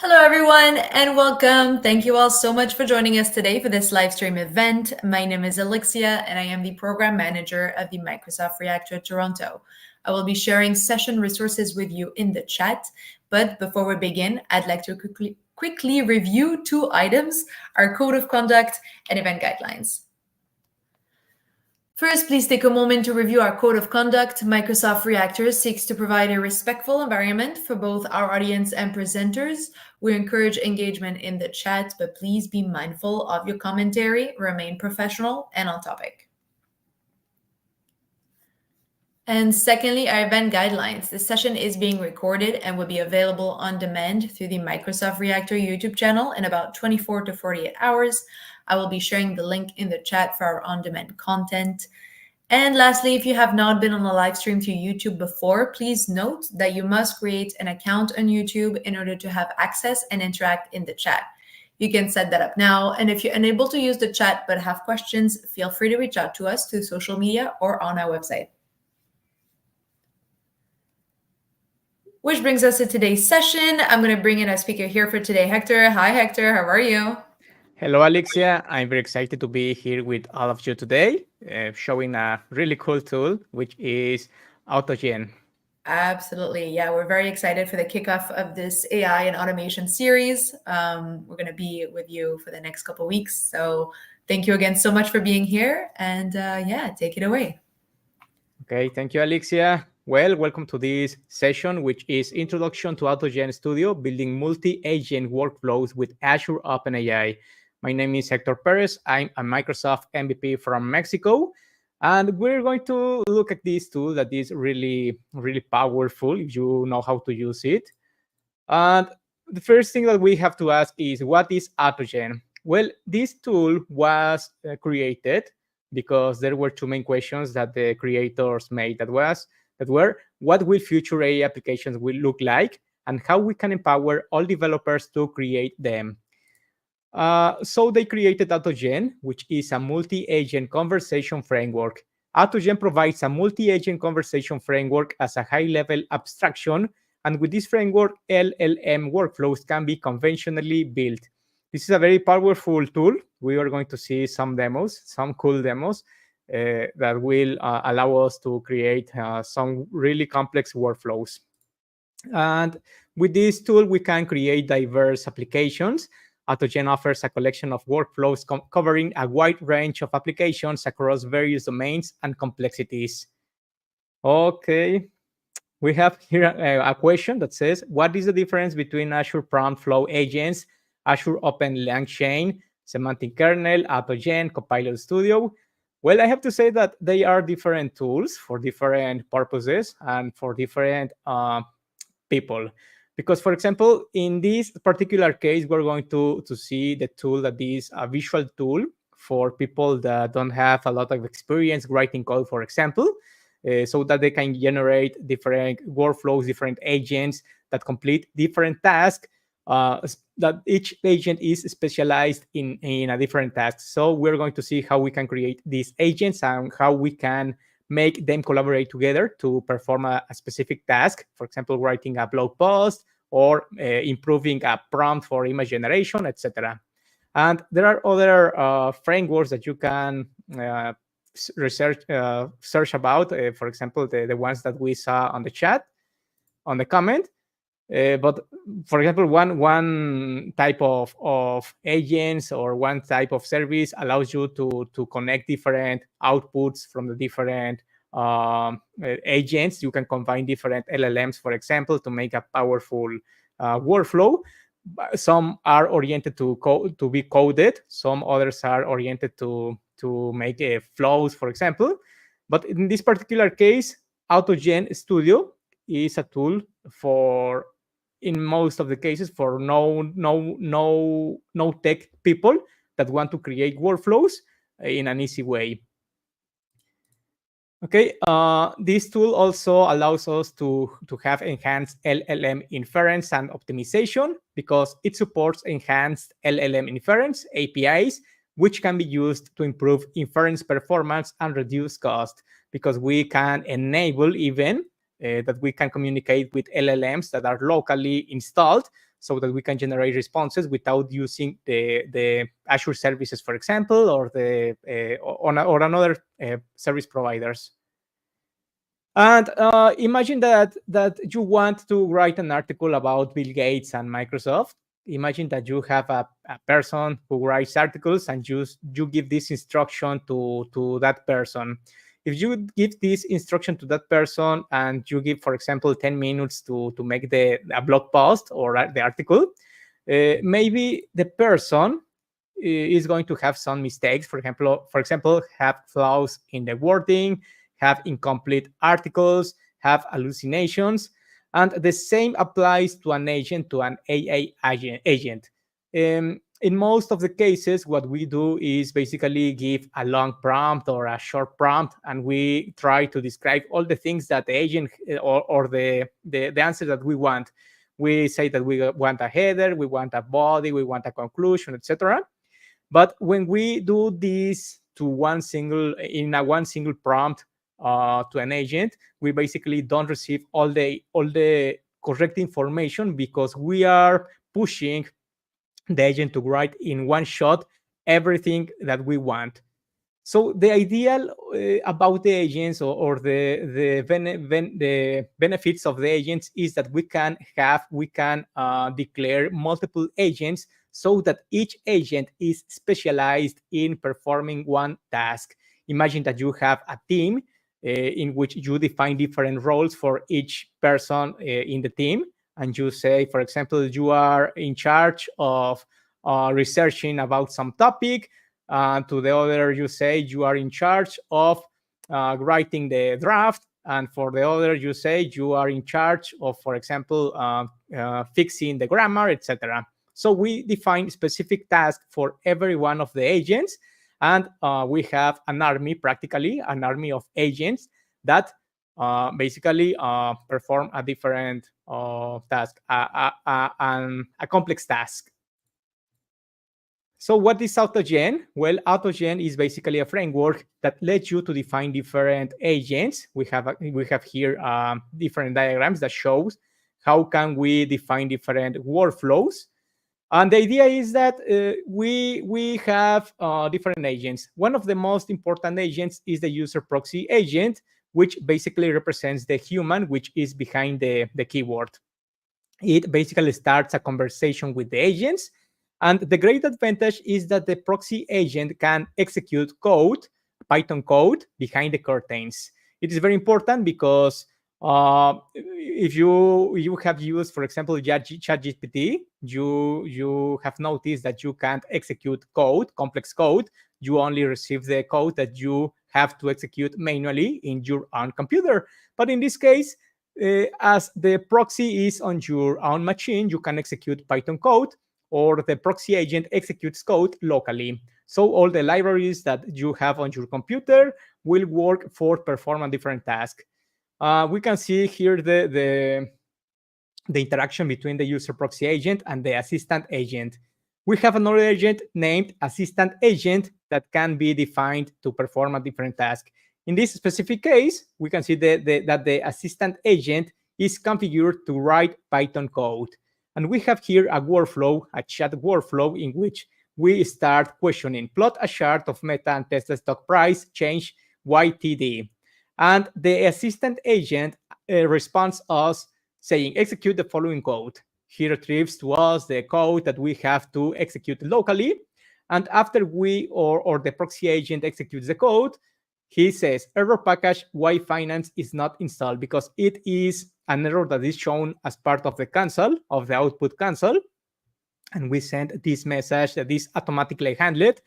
Hello, everyone, and welcome. Thank you all so much for joining us today for this live stream event. My name is Alexia, and I am the program manager of the Microsoft Reactor Toronto. I will be sharing session resources with you in the chat. But before we begin, I'd like to quickly review two items, our code of conduct and event guidelines. First, please take a moment to review our code of conduct. Microsoft Reactor seeks to provide a respectful environment for both our audience and presenters. We encourage engagement in the chat, but please be mindful of your commentary, remain professional and on topic. And secondly, our event guidelines. This session is being recorded and will be available on demand through the Microsoft Reactor YouTube channel in about 24 to 48 hours. I will be sharing the link in the chat for our on-demand content. And lastly, if you have not been on a live stream to YouTube before, please note that you must create an account on YouTube in order to have access and interact in the chat. You can set that up now. And if you're unable to use the chat but have questions, feel free to reach out to us through social media or on our website. Which brings us to today's session. I'm going to bring in a speaker here for today, Hector. Hi, Hector. How are you? Hello, Alexia. I'm very excited to be here with all of you today, showing a really cool tool, which is AutoGen. Absolutely. Yeah, we're very excited for the kickoff of this AI and automation series. We're going to be with you for the next couple of weeks. So thank you again so much for being here. And yeah, take it away. Okay, thank you, Alexia. Well, welcome to this session, which is Introduction to AutoGen Studio, building multi-agent workflows with Azure OpenAI. My name is Hector Perez. I'm a Microsoft MVP from Mexico. And we're going to look at this tool that is really, really powerful if you know how to use it. And the first thing that we have to ask is, what is AutoGen? Well, this tool was created because there were two main questions that the creators made. That were, what will future AI applications will look like, and how we can empower all developers to create them. So they created AutoGen, which is a multi-agent conversation framework. AutoGen provides a multi-agent conversation framework as a high-level abstraction, and with this framework, LLM workflows can be conventionally built. This is a very powerful tool. We are going to see some demos, some cool demos that will allow us to create some really complex workflows. And with this tool, we can create diverse applications. AutoGen offers a collection of workflows covering a wide range of applications across various domains and complexities. Okay, we have here a question that says, what is the difference between Azure Prompt Flow agents, Azure Open LangChain, Semantic Kernel, AutoGen, Copilot Studio? Well, I have to say that they are different tools for different purposes and for different people. Because, for example, in this particular case, we're going to see the tool that is a visual tool for people that don't have a lot of experience writing code, for example, so that they can generate different workflows, different agents that complete different tasks, that each agent is specialized in a different task. So we're going to see how we can create these agents and how we can make them collaborate together to perform a specific task, for example, writing a blog post or improving a prompt for image generation, etc. And there are other frameworks that you can search about, for example, the ones that we saw on the chat, on the comment. But for example, one type of agents or one type of service allows you to connect different outputs from the different agents. You can combine different LLMs, for example, to make a powerful workflow. Some are oriented to be coded. Some others are oriented to make flows, for example. But in this particular case, AutoGen Studio is a tool for, in most of the cases, for no tech people that want to create workflows in an easy way. Okay, this tool also allows us to have enhanced LLM inference and optimization because it supports enhanced LLM inference APIs, which can be used to improve inference performance and reduce cost, because we can enable even that we can communicate with LLMs that are locally installed. so that we can generate responses without using the Azure services, for example, or or another service providers. And imagine that you want to write an article about Bill Gates and Microsoft. Imagine that you have a person who writes articles, and you give this instruction to that person. If you give this instruction to that person and you give, for example, 10 minutes to make a blog post or the article, maybe the person is going to have some mistakes. For example, have flaws in the wording, have incomplete articles, have hallucinations. And the same applies to an agent, to an AI agent. In most of the cases, what we do is basically give a long prompt or a short prompt, and we try to describe all the things that the agent or the answer that we want. We say that we want a header, we want a body, we want a conclusion, etc. But when we do this to one single prompt to an agent, we basically don't receive all the correct information, because we are pushing the agent to write in one shot everything that we want. So the ideal about the agents, or the benefits of the agents, is that we can declare multiple agents, so that each agent is specialized in performing one task. Imagine that you have a team in which you define different roles for each person in the team, and you say, for example, you are in charge of researching about some topic. To the other, you say you are in charge of writing the draft, and for the other, you say you are in charge of, for example, fixing the grammar, etc. So we define specific tasks for every one of the agents, and we have practically an army of agents that basically perform a different task, a complex task. So what is AutoGen? Well, AutoGen is basically a framework that lets you to define different agents. We have here different diagrams that shows how can we define different workflows. And the idea is that we have different agents. One of the most important agents is the user proxy agent, which basically represents the human which is behind the keyword. It basically starts a conversation with the agents. And the great advantage is that the proxy agent can execute code, Python code, behind the curtains. It is very important because if you have used, for example, ChatGPT, you have noticed that you can't execute code, complex code. You only receive the code that you have to execute manually in your own computer. But in this case, as the proxy is on your own machine, you can execute Python code, or the proxy agent executes code locally. So all the libraries that you have on your computer will work for perform a different task. We can see here the interaction between the user proxy agent and the assistant agent. We have another agent named assistant agent that can be defined to perform a different task. In this specific case, we can see that the assistant agent is configured to write Python code. And we have here a workflow, a chat workflow, in which we start questioning, plot a chart of Meta and Tesla stock price change YTD. And the assistant agent responds us saying, execute the following code. He retrieves to us the code that we have to execute locally. And after we or the proxy agent executes the code, he says, error package Y finance is not installed, because it is an error that is shown as part of the console, of the output console. And we send this message that is automatically handled.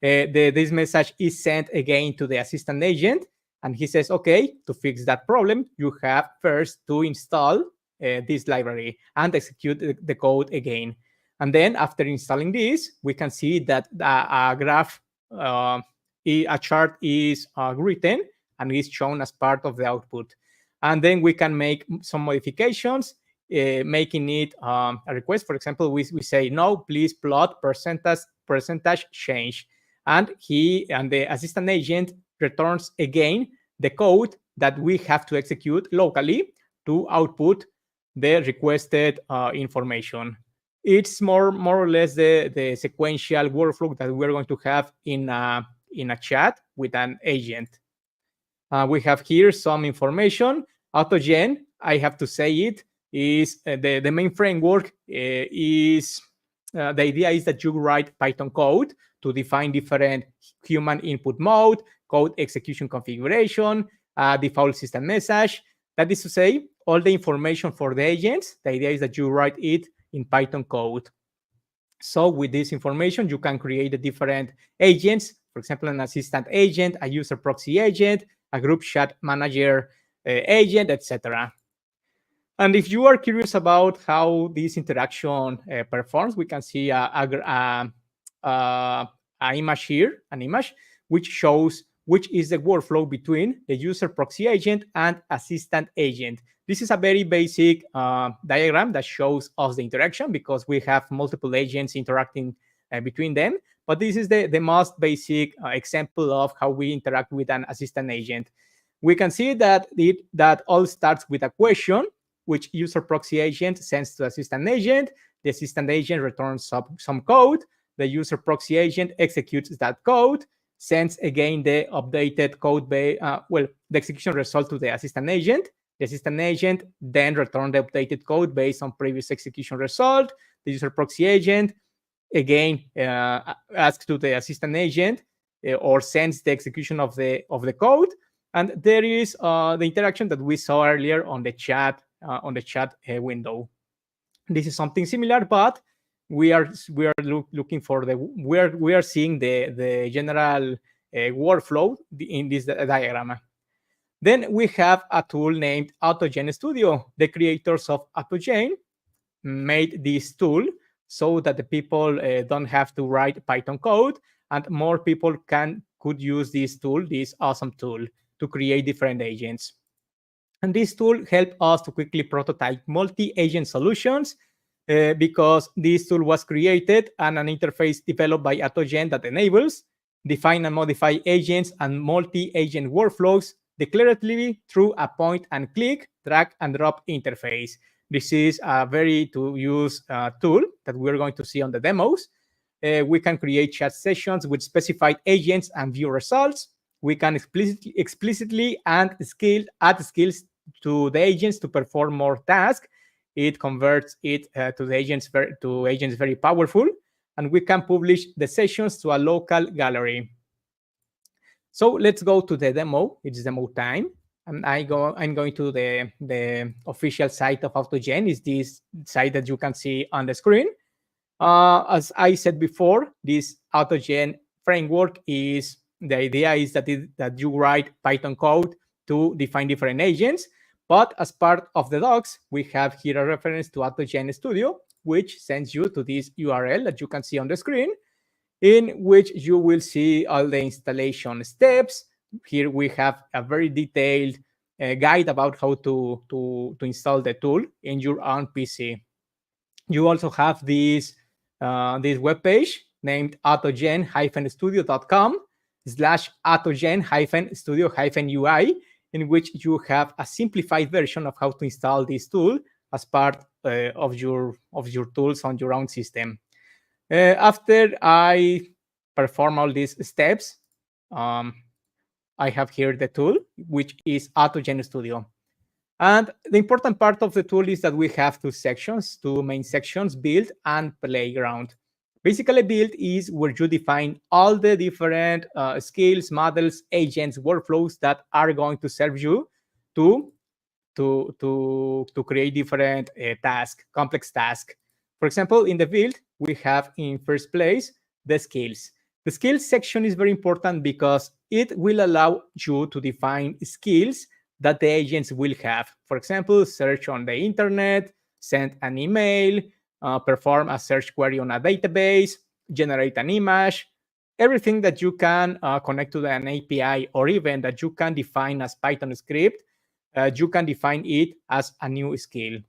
This message is sent again to the assistant agent. And he says, okay, to fix that problem, you have first to install this library and execute the code again. And then after installing this, we can see that a graph, a chart is written and is shown as part of the output. And then we can make some modifications, making it a request. For example, we say, no, please plot percentage change. And the assistant agent returns again the code that we have to execute locally to output the requested information. It's more or less the sequential workflow that we're going to have in a chat with an agent. We have here some information. AutoGen, I have to say it, is the main framework is the idea is that you write Python code to define different human input mode, code execution configuration, default system message. That is to say, all the information for the agents, the idea is that you write it in Python code. So with this information, you can create the different agents, for example, an assistant agent, a user proxy agent, a group chat manager agent, etc. And if you are curious about how this interaction performs, we can see an image here, an image, which shows which is the workflow between the user proxy agent and assistant agent. This is a very basic diagram that shows us the interaction because we have multiple agents interacting between them. But this is the most basic example of how we interact with an assistant agent. We can see that that all starts with a question, which user proxy agent sends to assistant agent. The assistant agent returns some code. The user proxy agent executes that code, sends again the updated code base, the execution result to the assistant agent. The assistant agent then returns the updated code based on previous execution result. The user proxy agent again asks to the assistant agent or sends the execution of the code. And there is the interaction that we saw earlier on the chat window. This is something similar, but we are looking for we are seeing the general workflow in this diagram. Then we have a tool named AutoGen Studio. The creators of AutoGen made this tool so that the people don't have to write Python code, and more people could use this tool, this awesome tool, to create different agents. And this tool helped us to quickly prototype multi-agent solutions because this tool was created and an interface developed by AutoGen that enables define and modify agents and multi-agent workflows declaratively through a point-and-click, drag-and-drop interface. This is a very to-use tool that we're going to see on the demos. We can create chat sessions with specified agents and view results. We can explicitly add skills to the agents to perform more tasks. It converts it to the agents very powerful, and we can publish the sessions to a local gallery. So let's go to the demo. It's demo time. And I'm going to the official site of AutoGen. Is this site that you can see on the screen. As I said before, this AutoGen framework is the idea is that you write Python code to define different agents. But as part of the docs, we have here a reference to AutoGen Studio, which sends you to this URL that you can see on the screen, in which you will see all the installation steps. Here we have a very detailed guide about how to install the tool in your own PC. You also have this web page named autogen-studio.com/autogen-studio-ui, in which you have a simplified version of how to install this tool as part of your tools on your own system. After I perform all these steps, I have here the tool, which is AutoGen Studio. And the important part of the tool is that we have two main sections, build and playground. Basically, build is where you define all the different skills, models, agents, workflows that are going to serve you to create different tasks, complex tasks. For example, in the build, we have in first place the skills. The skills section is very important because it will allow you to define skills that the agents will have. For example, search on the internet, send an email, perform a search query on a database, generate an image, everything that you can connect to an API, or even that you can define as Python script, you can define it as a new skill.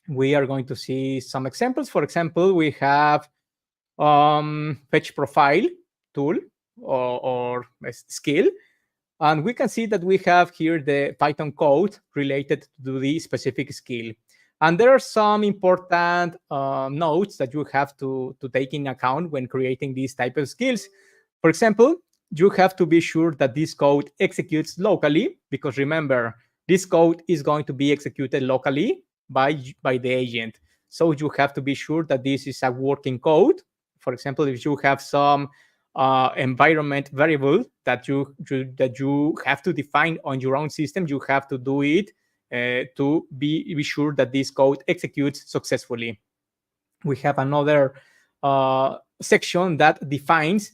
We are going to see some examples. For example, we have fetch profile tool or skill. And we can see that we have here the Python code related to the specific skill. And there are some important notes that you have to take in account when creating these type of skills. For example, you have to be sure that this code executes locally, because remember, this code is going to be executed locally by the agent. So you have to be sure that this is a working code. For example, if you have some environment variable that you have to define on your own system, you have to do it to be sure that this code executes successfully. We have another section that defines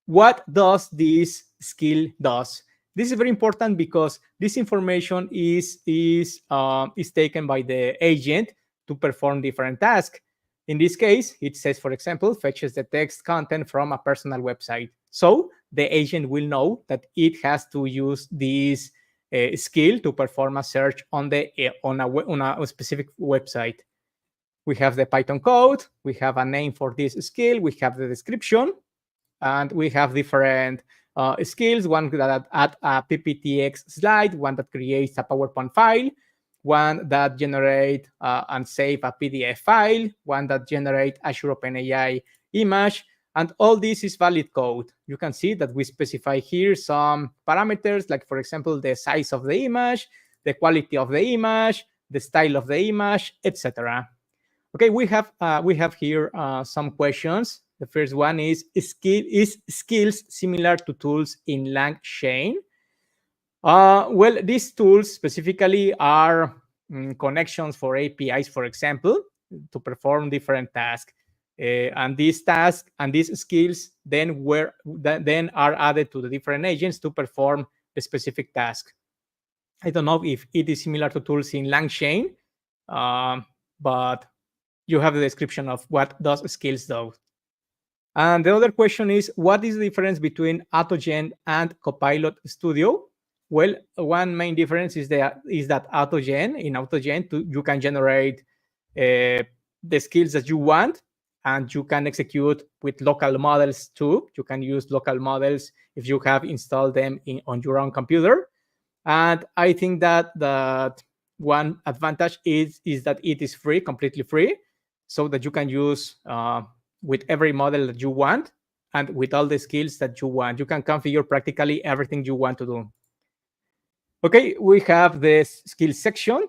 what does this skill does. This is very important because this information is taken by the agent to perform different tasks. In this case, it says, for example, fetches the text content from a personal website. So the agent will know that it has to use this skill to perform a search on a specific website. We have the Python code, we have a name for this skill, we have the description, and we have different skills, one that add a PPTX slide, one that creates a PowerPoint file, one that generate and save a PDF file, one that generate Azure OpenAI image, and all this is valid code. You can see that we specify here some parameters, like, for example, the size of the image, the quality of the image, the style of the image, etc. Okay, we have here some questions. The first one is skills similar to tools in LangChain? Well, these tools specifically are connections for APIs, for example, to perform different tasks. And these tasks and these skills then are added to the different agents to perform the specific task. I don't know if it is similar to tools in LangChain, but you have the description of what those skills do. And the other question is, what is the difference between AutoGen and Copilot Studio? Well, one main difference is that in AutoGen, you can generate the skills that you want, and you can execute with local models too. You can use local models if you have installed them on your own computer. And I think that one advantage is that it is free, completely free, so that you can use with every model that you want and with all the skills that you want. You can configure practically everything you want to do. Okay, we have this skill section.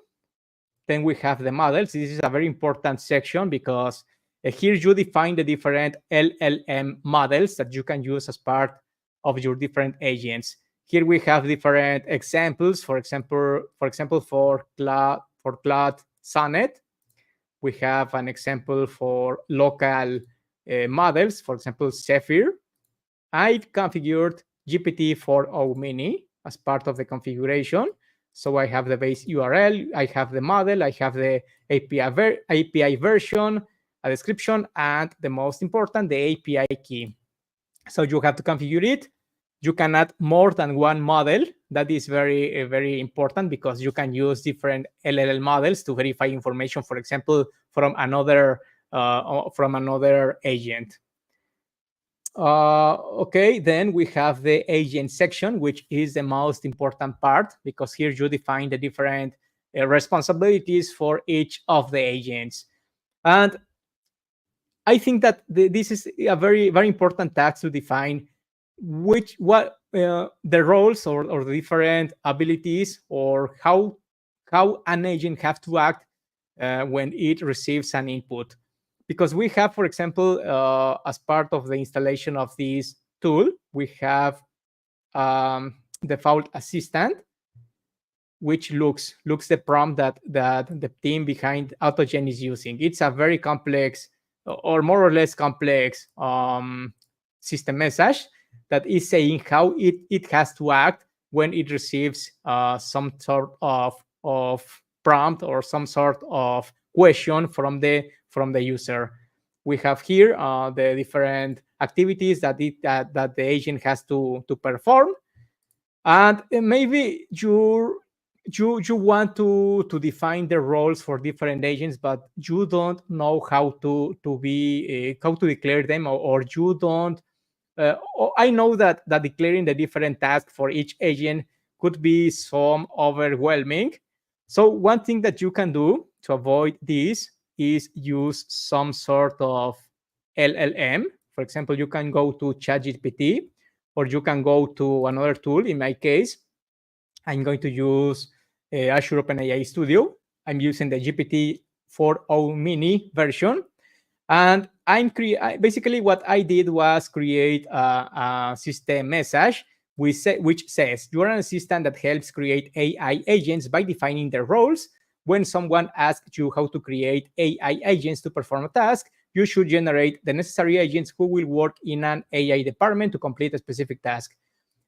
Then we have the models. This is a very important section because here you define the different LLM models that you can use as part of your different agents. Here we have different examples. For example, for Cloud Sonnet, we have an example for local models. For example, Zephyr. I've configured GPT-4o Mini as part of the configuration. So I have the base URL, I have the model, I have the API version, a description, and the most important, the API key. So you have to configure it. You can add more than one model. That is very, very important because you can use different LLM models to verify information, for example, from another agent. Okay, then we have the agent section, which is the most important part because here you define the different responsibilities for each of the agents. And I think that this is a very, very important task to define what the roles or the different abilities or how an agent have to act when it receives an input. Because we have, for example, as part of the installation of this tool, we have default assistant, which looks the prompt that the team behind AutoGen is using. It's a very complex or more or less complex system message that is saying how it has to act when it receives some sort of prompt or some sort of question from the user. We have here the different activities that the agent has to perform, and maybe you want to define the roles for different agents, but you don't know how to declare them, or you don't. I know that declaring the different tasks for each agent could be some overwhelming. So one thing that you can do to avoid this is use some sort of LLM. For example, you can go to ChatGPT, or you can go to another tool. In my case, I'm going to use Azure OpenAI Studio. I'm using the GPT 4.0 mini version. And basically what I did was create a system message which says you are an assistant that helps create AI agents by defining their roles. When someone asks you how to create AI agents to perform a task, you should generate the necessary agents who will work in an AI department to complete a specific task.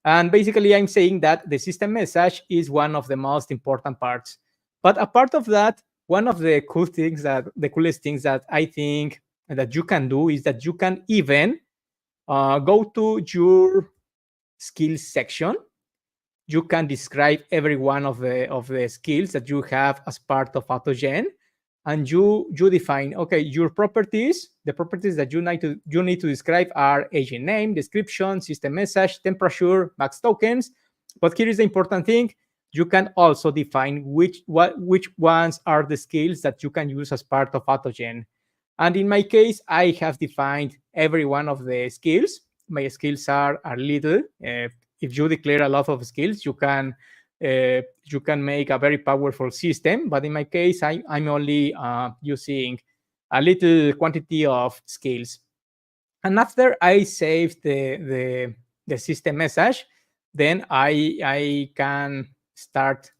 And basically, I'm saying that the system message is one of the most important parts. But a part of that, one of the coolest things that I think that you can do is that you can even go to your skills section. You can describe every one of the skills that you have as part of AutoGen, and you define, okay, your properties. The properties that you need to describe are agent name, description, system message, temperature, max tokens. But here is the important thing: you can also define which ones are the skills that you can use as part of AutoGen. And in my case, I have defined every one of the skills. My skills are little. If you declare a lot of skills, you can make a very powerful system. But in my case, I'm only using a little quantity of skills. And after I save the system message, then I can start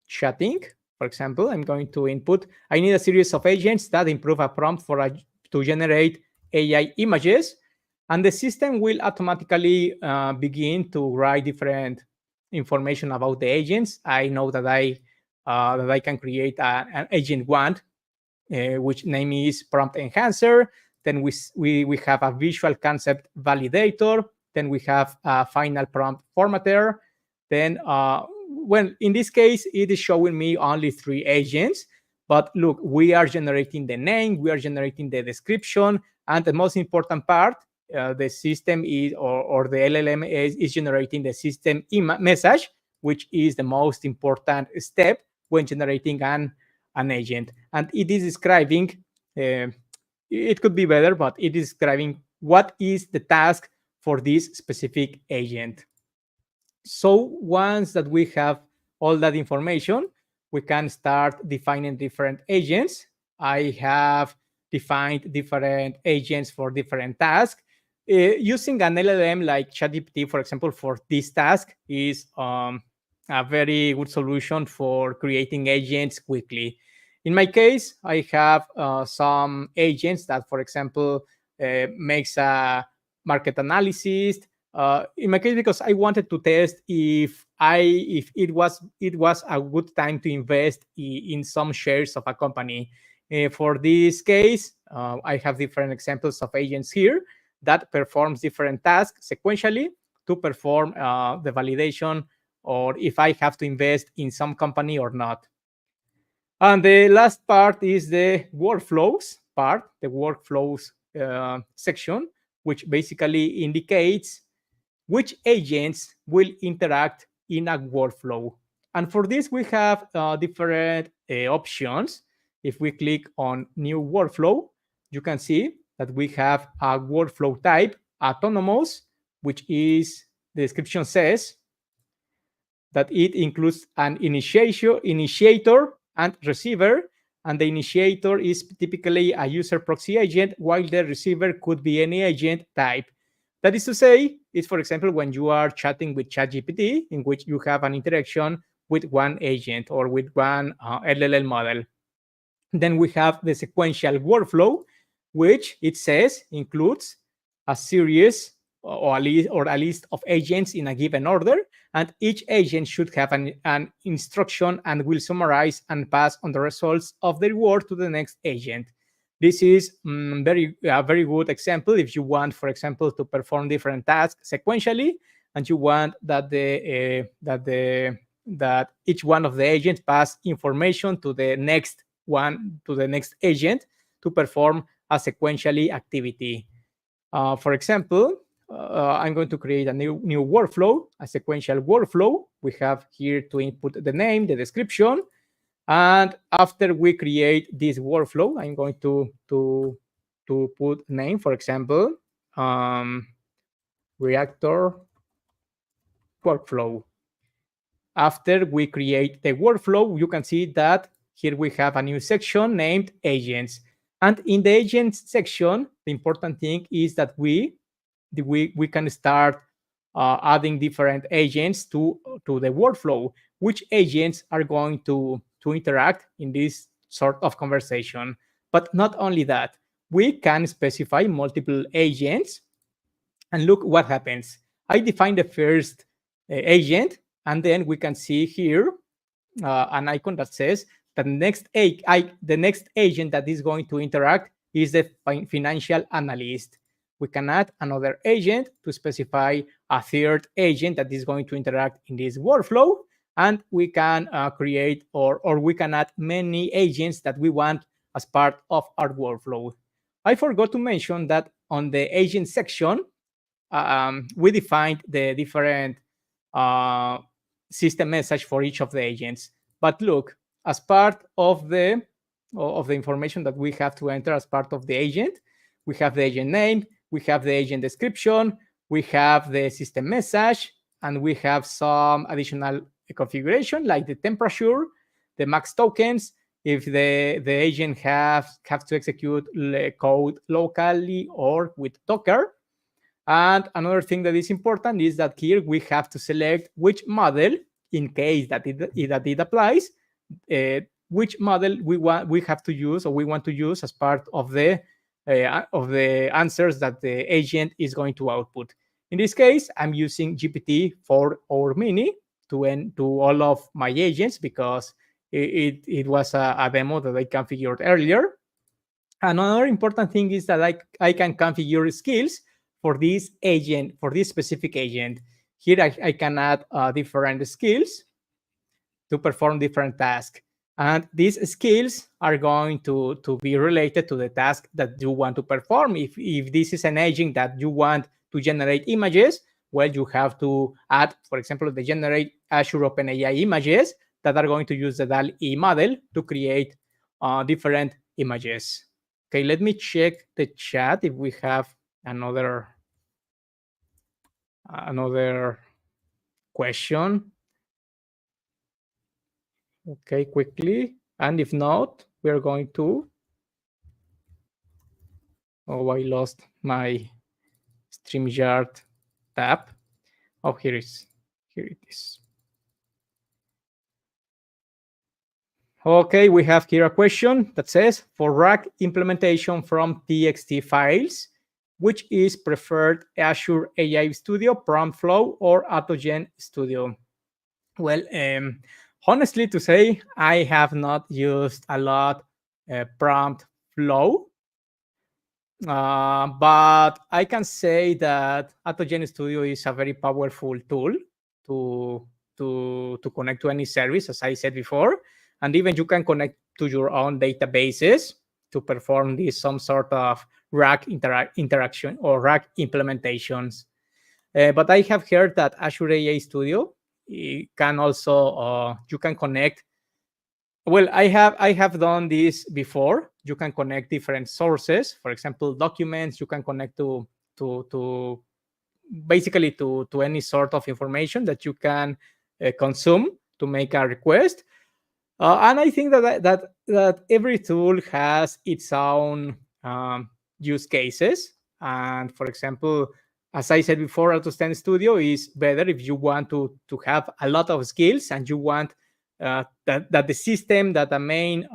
chatting. For example, I'm going to input, I need a series of agents that improve a prompt to generate AI images. And the system will automatically begin to write different information about the agents. I know that I can create an agent one, which name is prompt enhancer. Then we have a visual concept validator. Then we have a final prompt formatter. Then, well, in this case, it is showing me only 3 agents. But look, we are generating the name, we are generating the description, and the most important part, the system is, or the LLM is generating the system message, which is the most important step when generating an agent. And it is describing, it could be better, but it is describing what is the task for this specific agent. So once that we have all that information, we can start defining different agents. I have defined different agents for different tasks. Using an LLM like ChatGPT, for example, for this task is a very good solution for creating agents quickly. In my case, I have some agents that, for example, makes a market analysis. In my case, because I wanted to test if it was a good time to invest in some shares of a company. For this case, I have different examples of agents here that performs different tasks sequentially to perform the validation, or if I have to invest in some company or not. And the last part is the workflows part, the workflows section, which basically indicates which agents will interact in a workflow. And for this, we have different options. If we click on new workflow, you can see that we have a workflow type, autonomous, which is, the description says that it includes an initiator and receiver. And the initiator is typically a user proxy agent, while the receiver could be any agent type. That is to say, it's, for example, when you are chatting with ChatGPT, in which you have an interaction with one agent or with one LLM model. Then we have the sequential workflow, which it says includes a series or a list of agents in a given order, and each agent should have an instruction and will summarize and pass on the results of the reward to the next agent. This is very good example if you want, for example, to perform different tasks sequentially, and you want that that each one of the agents pass information to the next agent to perform a sequentially activity. For example, I'm going to create a new workflow, a sequential workflow. We have here to input the name, the description. And after we create this workflow, I'm going to put name, for example, reactor workflow. After we create the workflow, you can see that here we have a new section named agents. And in the agents section, the important thing is that we can start adding different agents to the workflow, which agents are going to interact in this sort of conversation. But not only that, we can specify multiple agents, and look what happens. I define the first agent, and then we can see here an icon that says that the next agent that is going to interact is the financial analyst. We can add another agent to specify a third agent that is going to interact in this workflow, and we can create or we can add many agents that we want as part of our workflow. I forgot to mention that on the agent section, we defined the different uh, system message for each of the agents. But look, as part of the information that we have to enter as part of the agent, we have the agent name, we have the agent description, we have the system message, and we have some additional configuration like the temperature, the max tokens, if the agent have to execute code locally or with Docker. And another thing that is important is that here we have to select which model, in case that it applies, which model we have to use or we want to use as part of the answers that the agent is going to output. In this case, I'm using GPT-4 or Mini to all of my agents because it was a demo that I configured earlier. Another important thing is that I can configure skills for this agent, for this specific agent. Here I can add different skills to perform different tasks. And these skills are going to be related to the task that you want to perform. If this is an agent that you want to generate images, well, you have to add, for example, the generate Azure OpenAI images that are going to use the DAL-E model to create different images. Okay, let me check the chat if we have another question. Okay, quickly. And if not, we are going to... Oh, I lost my StreamYard tab. Oh, here it is. Okay, we have here a question that says, for RAG implementation from TXT files, which is preferred, Azure AI Studio, Prompt Flow, or AutoGen Studio? Well, honestly to say, I have not used a lot Prompt Flow, but I can say that AutoGen Studio is a very powerful tool to connect to any service, as I said before, and even you can connect to your own databases to perform some sort of RAG interaction or RAG implementations. But I have heard that Azure AI Studio can also you can connect. Well, I have done this before. You can connect different sources, for example, documents. You can connect to basically to any sort of information that you can consume to make a request. And I think that every tool has its own use cases. And for example, as I said before, AutoStand Studio is better if you want to have a lot of skills and you want that the system, that the main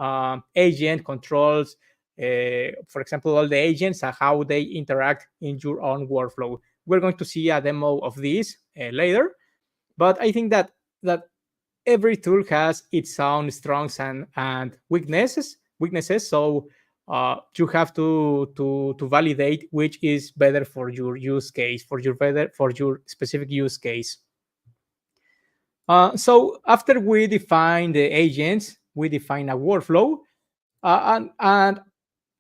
agent controls, for example, all the agents and how they interact in your own workflow. We're going to see a demo of this later, but I think that every tool has its own strengths and weaknesses. So you have to validate which is better for your use case, for your specific use case. So after we define the agents, we define a workflow, and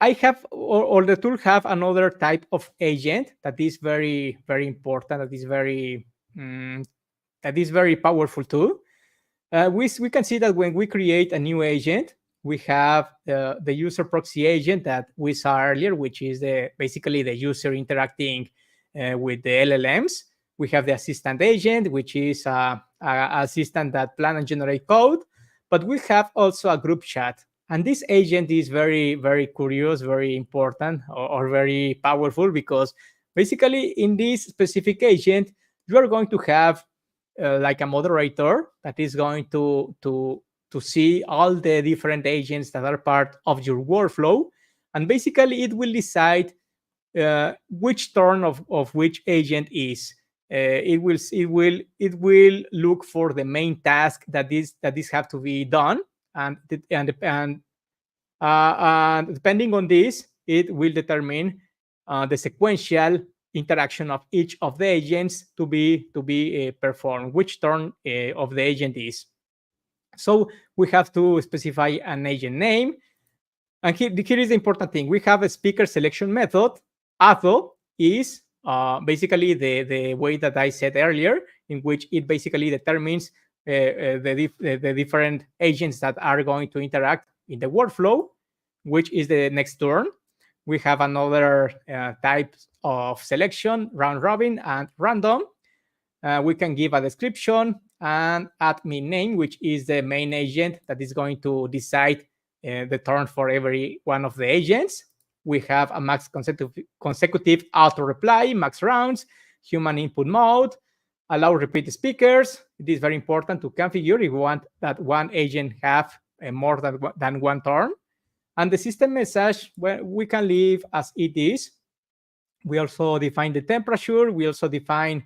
I have or the tool have another type of agent that is very important. That is very powerful too. We can see that when we create a new agent, we have the user proxy agent that we saw earlier, which is basically the user interacting with the LLMs. We have the assistant agent, which is a assistant that plan and generate code. But we have also a group chat. And this agent is very, very curious, very important, or very powerful, because basically in this specific agent, you are going to have like a moderator that is going to see all the different agents that are part of your workflow, and basically it will decide which turn of which agent is. It will look for the main task that this have to be done, and depending on this, it will determine the sequential interaction of each of the agents to be performed, which turn of the agent is. So we have to specify an agent name. And here is the important thing. We have a speaker selection method. Auto is basically the way that I said earlier, in which it basically determines the different agents that are going to interact in the workflow, which is the next turn. We have another type of selection, round robin and random. We can give a description and admin name, which is the main agent that is going to decide the turn for every one of the agents. We have a max consecutive auto reply, max rounds, human input mode, allow repeat speakers. It is very important to configure if you want that one agent have more than one turn. And the system message, well, we can leave as it is. We also define the temperature. We also define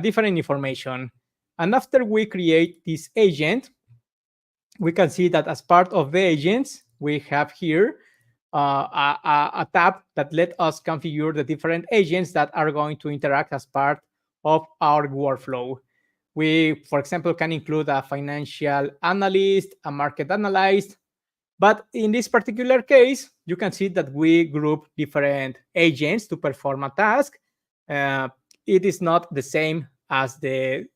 different information. And after we create this agent, we can see that as part of the agents, we have here a tab that let us configure the different agents that are going to interact as part of our workflow. We, for example, can include a financial analyst, a market analyst. But in this particular case, you can see that we group different agents to perform a task. It is not the same as the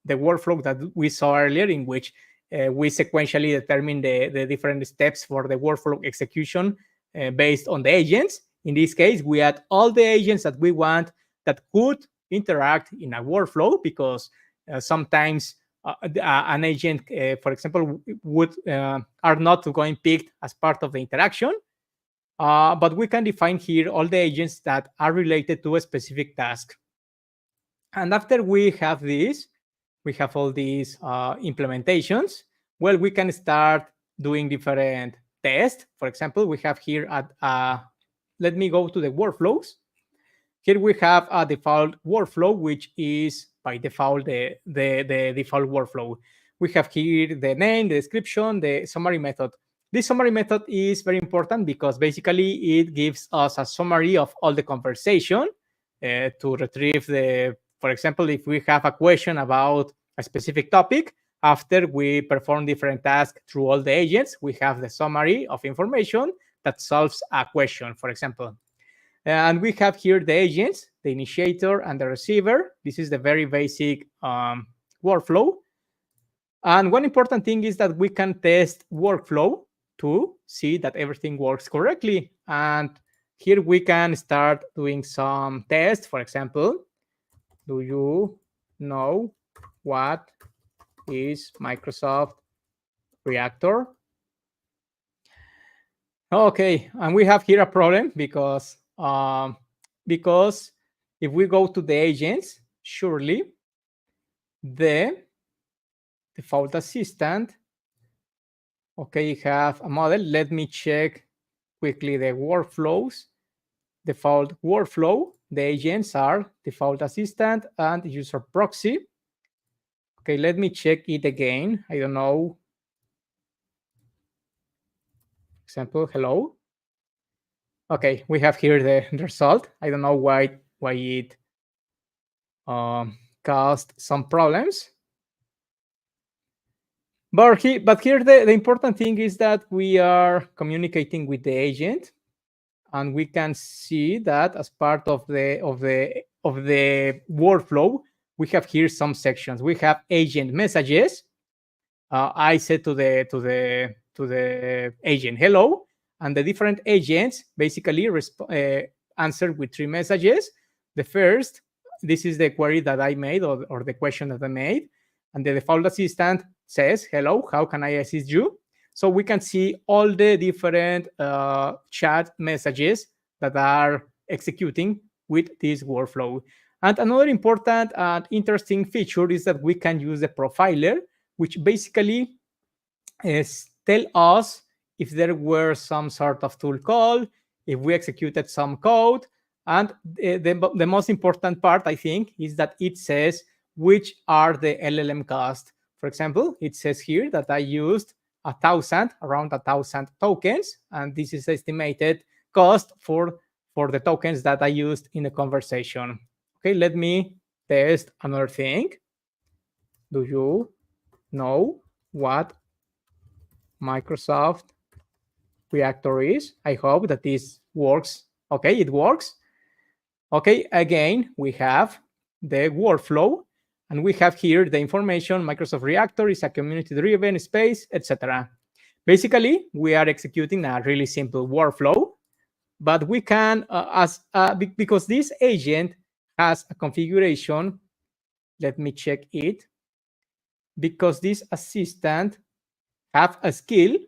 workflow that we saw earlier, in which we sequentially determine the different steps for the workflow execution based on the agents. In this case, we add all the agents that we want that could interact in a workflow, because sometimes an agent, for example, are not going picked as part of the interaction. But we can define here all the agents that are related to a specific task. And after we have this, we have all these implementations. Well, we can start doing different tests. For example, we have here let me go to the workflows. Here we have a default workflow, which is by default the default workflow. We have here the name, the description, the summary method. This summary method is very important because basically it gives us a summary of all the conversation to retrieve for example, if we have a question about a specific topic, after we perform different tasks through all the agents, we have the summary of information that solves a question, for example. And we have here the agents, the initiator and the receiver. This is the very basic workflow. And one important thing is that we can test workflow to see that everything works correctly. And here we can start doing some tests. For example, do you know what is Microsoft Reactor? Okay, and we have here a problem because if we go to the agents, surely the default assistant, okay, have a model. Let me check quickly the workflows. Default workflow, the agents are default assistant and user proxy. Okay, let me check it again. I don't know. Example, hello. Okay, we have here the result. I don't know why it caused some problems. But here the important thing is that we are communicating with the agent, and we can see that as part of the workflow, we have here some sections. We have agent messages. I said to the agent hello, and the different agents basically answered with 3 messages. The first, this is the query that I made, or the question that I made, and the default assistant says, hello, how can I assist you? So we can see all the different chat messages that are executing with this workflow. And another important and interesting feature is that we can use the profiler, which basically tell us if there were some sort of tool call, if we executed some code. And the most important part, I think, is that it says which are the LLM cost. For example, it says here that I used around 1,000 tokens, and this is estimated cost for the tokens that I used in the conversation. Okay, let me test another thing. Do you know what Microsoft Reactor is? I hope that this works. Okay, it works. Okay, again, we have the workflow, and we have here the information. Microsoft Reactor is a community-driven space, etc. Basically, we are executing a really simple workflow, but we can, because this agent has a configuration, let me check it, because this assistant have a skill,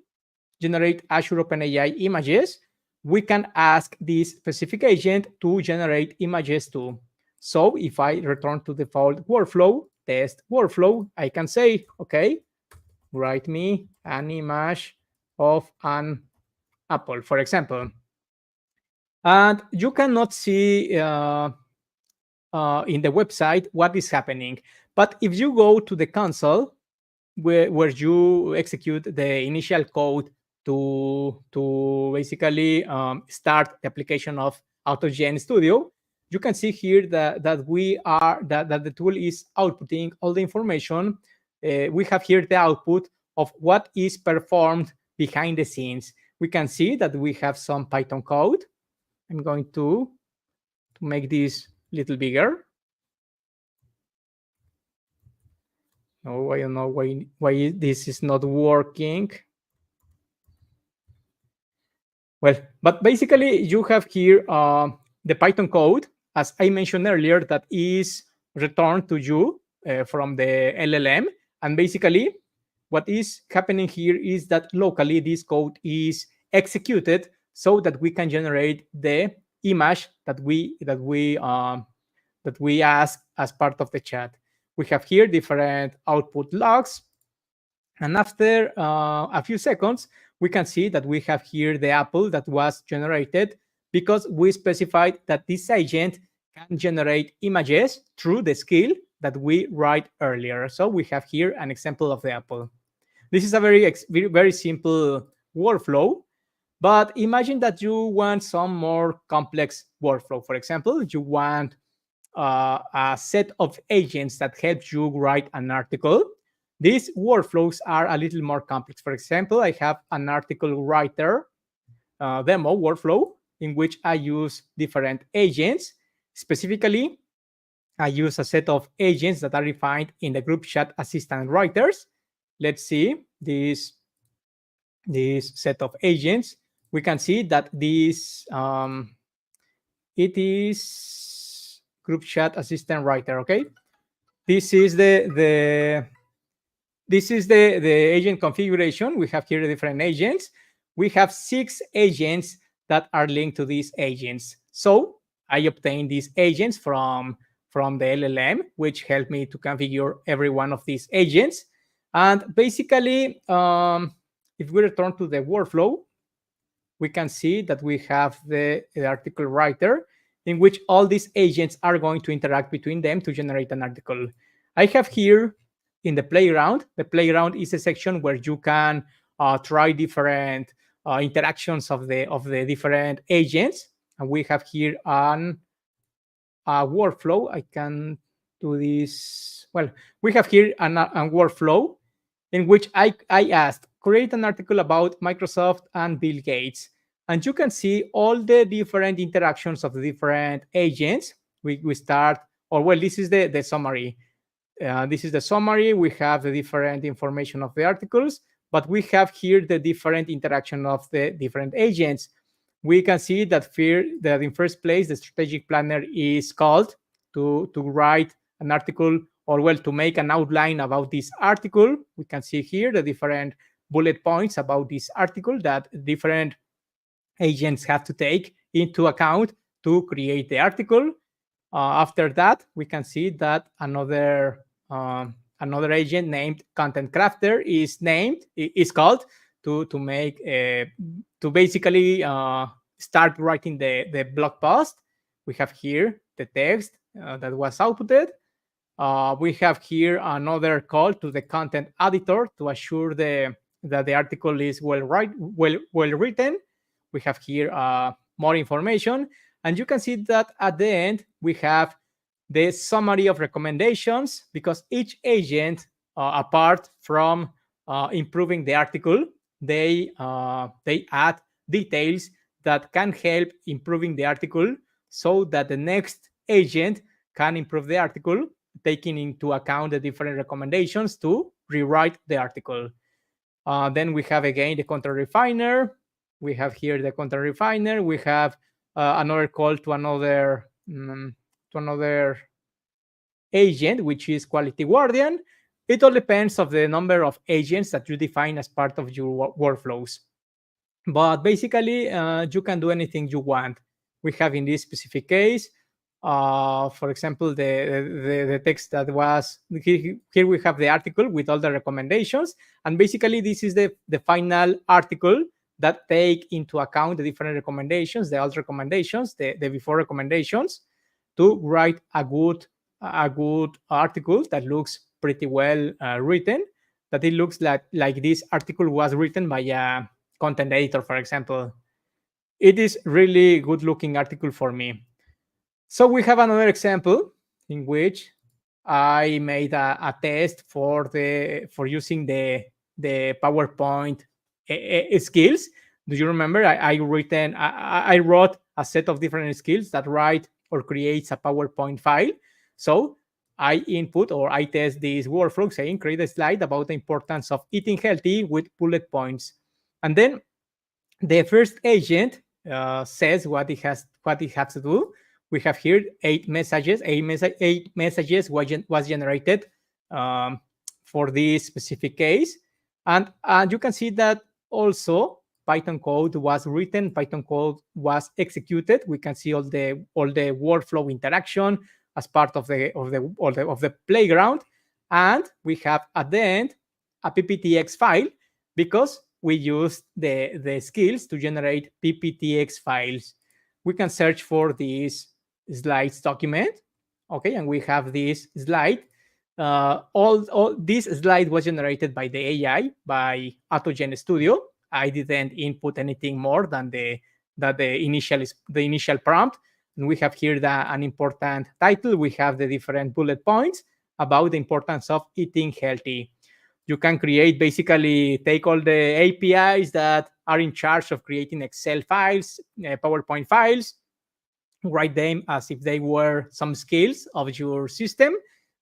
generate Azure OpenAI images, we can ask this specific agent to generate images too. So if I return to the default workflow, test workflow, I can say, okay, write me an image of an apple, for example. And you cannot see in the website what is happening. But if you go to the console, where you execute the initial code to basically start the application of AutoGen Studio, you can see here that the tool is outputting all the information. We have here the output of what is performed behind the scenes. We can see that we have some Python code. I'm going to make this a little bigger. No, I don't know why this is not working. Well, but basically you have here the Python code, as I mentioned earlier, that is returned to you from the LLM. And basically what is happening here is that locally this code is executed so that we can generate the image that we ask as part of the chat. We have here different output logs. And after a few seconds, we can see that we have here the apple that was generated because we specified that this agent can generate images through the skill that we write earlier. So we have here an example of the apple. This is a very simple workflow, but imagine that you want some more complex workflow. For example, you want a set of agents that help you write an article. These workflows are a little more complex. For example, I have an article writer demo workflow in which I use different agents. Specifically, I use a set of agents that are defined in the group chat assistant writers. Let's see this set of agents. We can see that this it is group chat assistant writer. Okay, this is the agent configuration. We have here the different agents. We have 6 agents that are linked to these agents. So I obtained these agents from the LLM, which helped me to configure every one of these agents. And basically, if we return to the workflow, we can see that we have the article writer in which all these agents are going to interact between them to generate an article. I have here in the playground. The playground is a section where you can try different interactions of the different agents. And we have here a workflow. I can do this. Well, we have here a workflow in which I asked, create an article about Microsoft and Bill Gates. And you can see all the different interactions of the different agents. We start or well, this is the summary. This is the summary. We have the different information of the articles, but we have here the different interaction of the different agents. We can see that in first place, the strategic planner is called to write an article, or well, to make an outline about this article. We can see here the different bullet points about this article that different agents have to take into account to create the article. After that, we can see that another agent named Content Crafter is called to make to basically start writing the blog post. We have here the text that was outputted. We have here another call to the content editor to assure that the article is well written. We have here more information, and you can see that at the end we have the summary of recommendations, because each agent, apart from improving the article, they add details that can help improving the article, so that the next agent can improve the article, taking into account the different recommendations to rewrite the article. Then we have again the content refiner. We have here the content refiner. We have another call to another agent, which is quality guardian. It all depends of the number of agents that you define as part of your workflows. But basically, you can do anything you want. We have in this specific case, for example, the text that was here. We have the article with all the recommendations, and basically this is the final article that take into account the different recommendations, the alt recommendations, the before recommendations, to write a good article that looks pretty well written. That it looks like this article was written by a content editor, for example. It is really good looking article for me. So we have another example in which I made a test for using the PowerPoint skills. Do you remember? I wrote a set of different skills that write or creates a PowerPoint file. So I input or I test this workflow saying create a slide about the importance of eating healthy with bullet points. And then the first agent says what it has to do. We have here 8 messages. 8 messages was generated for this specific case, and you can see that also Python code was written, Python code was executed. We can see all the workflow interaction as part of the playground, and we have at the end a pptx file, because we used the skills to generate pptx files. We can search for this slides document, okay, and we have this slide. All this slide was generated by the AI, by AutoGen Studio. I didn't input anything more than the initial prompt. And we have here an important title. We have the different bullet points about the importance of eating healthy. You can basically take all the APIs that are in charge of creating Excel files, PowerPoint files, write them as if they were some skills of your system.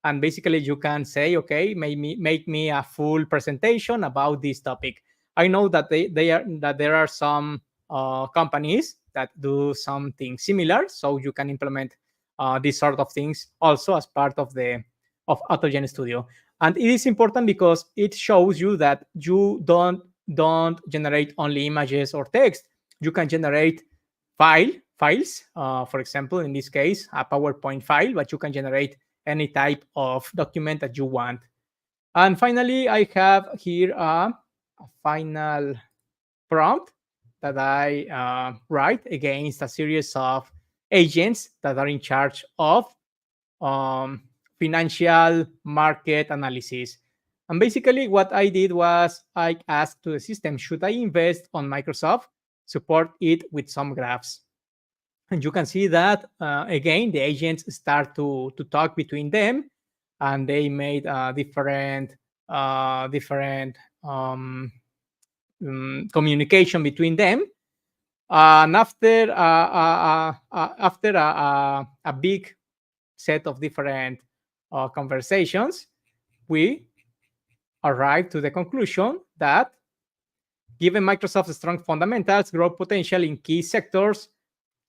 And basically you can say, okay, make me a full presentation about this topic. I know that there are some companies that do something similar, so you can implement these sort of things also as part of AutoGen Studio. And it is important because it shows you that you don't generate only images or text. You can generate files. For example, in this case, a PowerPoint file, but you can generate any type of document that you want. And finally, I have here a final prompt that I write against a series of agents that are in charge of financial market analysis. And basically what I did was I asked to the system, should I invest on Microsoft? Support it with some graphs. And you can see that, again, the agents start to talk between them, and they made different communication between them. And after a big set of different conversations, we arrive to the conclusion that given Microsoft's strong fundamentals, growth potential in key sectors,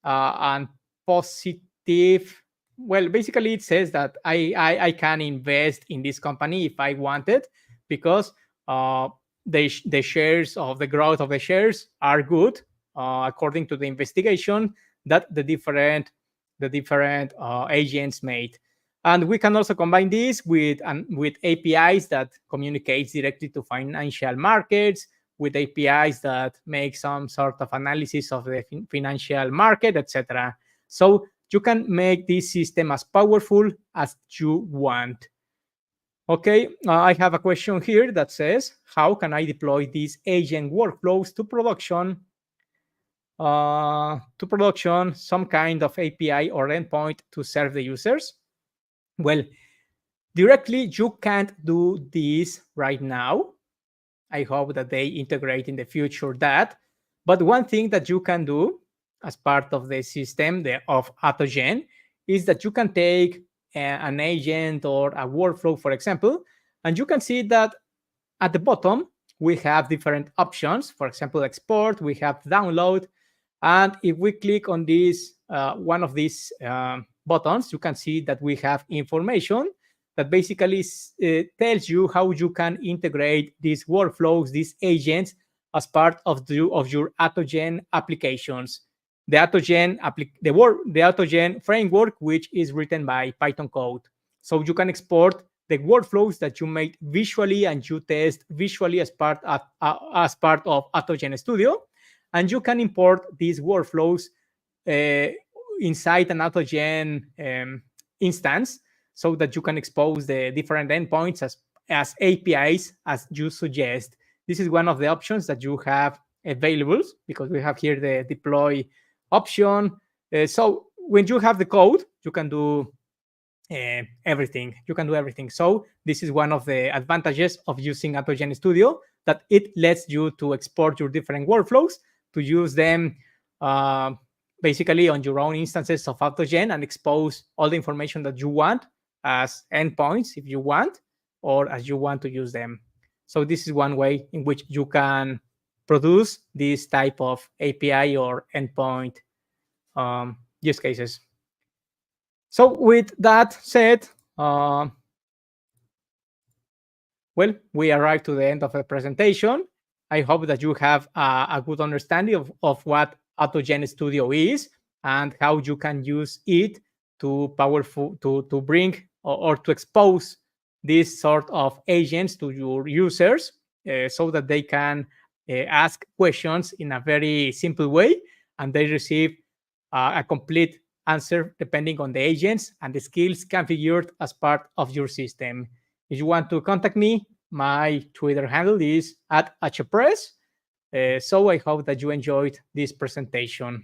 and positive, well, basically it says that I can invest in this company if I wanted, because the shares of the growth of the shares are good, according to the investigation that the different agents made. And we can also combine this with APIs that communicates directly to financial markets, with APIs that make some sort of analysis of the financial market, etc. So you can make this system as powerful as you want. Okay, I have a question here that says, how can I deploy these agent workflows to production? Some kind of API or endpoint to serve the users? Well, directly you can't do this right now. I hope that they integrate in the future that. But one thing that you can do as part of the system of AutoGen is that you can take an agent or a workflow, for example, and you can see that at the bottom, we have different options. For example, export, we have download. And if we click on this, one of these buttons, you can see that we have information that basically tells you how you can integrate these workflows, these agents, as part of your AutoGen applications. The AutoGen framework, which is written by Python code. So you can export the workflows that you made visually and you test visually as part of AutoGen Studio, and you can import these workflows inside an AutoGen instance, so that you can expose the different endpoints as APIs as you suggest. This is one of the options that you have available, because we have here the deploy option. So when you have the code, you can do everything. You can do everything. So this is one of the advantages of using AutoGen Studio, that it lets you to export your different workflows, to use them basically on your own instances of AutoGen, and expose all the information that you want as endpoints if you want, or as you want to use them. So this is one way in which you can produce this type of API or endpoint use cases. So with that said, well, we arrived to the end of the presentation. I hope that you have a good understanding of what AutoGen Studio is and how you can use it to bring or to expose this sort of agents to your users, so that they can ask questions in a very simple way, and they receive a complete answer depending on the agents and the skills configured as part of your system. If you want to contact me, my Twitter handle is @hpress. So I hope that you enjoyed this presentation.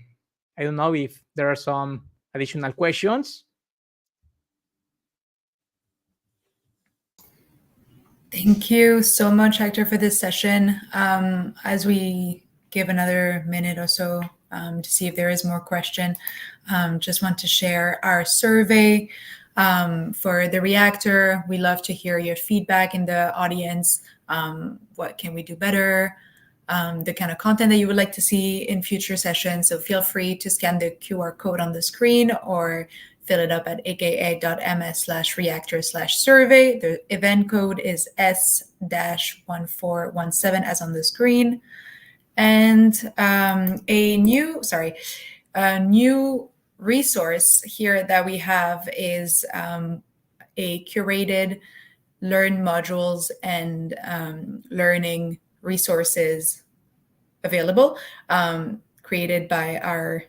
I don't know if there are some additional questions. Thank you so much, Hector, for this session. As we give another minute or so to see if there is more question, just want to share our survey for the reactor. We love to hear your feedback in the audience. What can we do better? The kind of content that you would like to see in future sessions. So feel free to scan the QR code on the screen or fill it up at aka.ms/reactor/survey. The event code is S-1417 as on the screen. And a new resource here that we have is a curated learn modules and learning resources available, created by our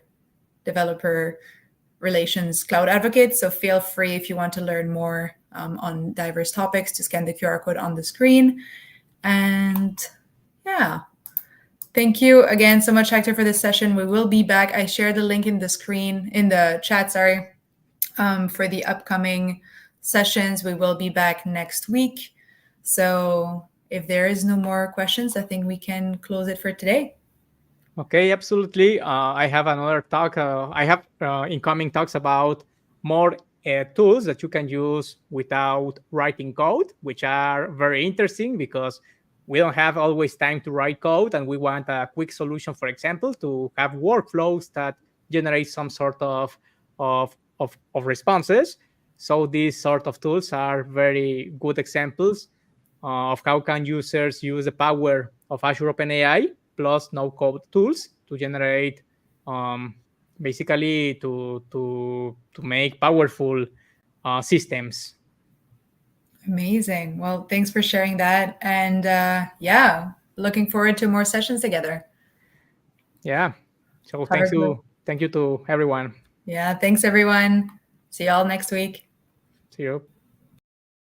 developer relations cloud advocates. So feel free, if you want to learn more on diverse topics, to scan the QR code on the screen. And yeah, thank you again so much, Hector, for this session. We will be back. I shared the link in the chat, for the upcoming sessions. We will be back next week. So if there is no more questions, I think we can close it for today. Okay, absolutely. I have another talk. I have incoming talks about more tools that you can use without writing code, which are very interesting because we don't have always time to write code and we want a quick solution, for example, to have workflows that generate some sort of responses. So these sort of tools are very good examples of how can users use the power of Azure OpenAI plus no code tools to generate um, basically to make powerful systems. Amazing. Well, thanks for sharing that. And yeah, looking forward to more sessions together. Yeah. So Have a good. thank you to everyone. Yeah, thanks everyone. See y'all next week. See you.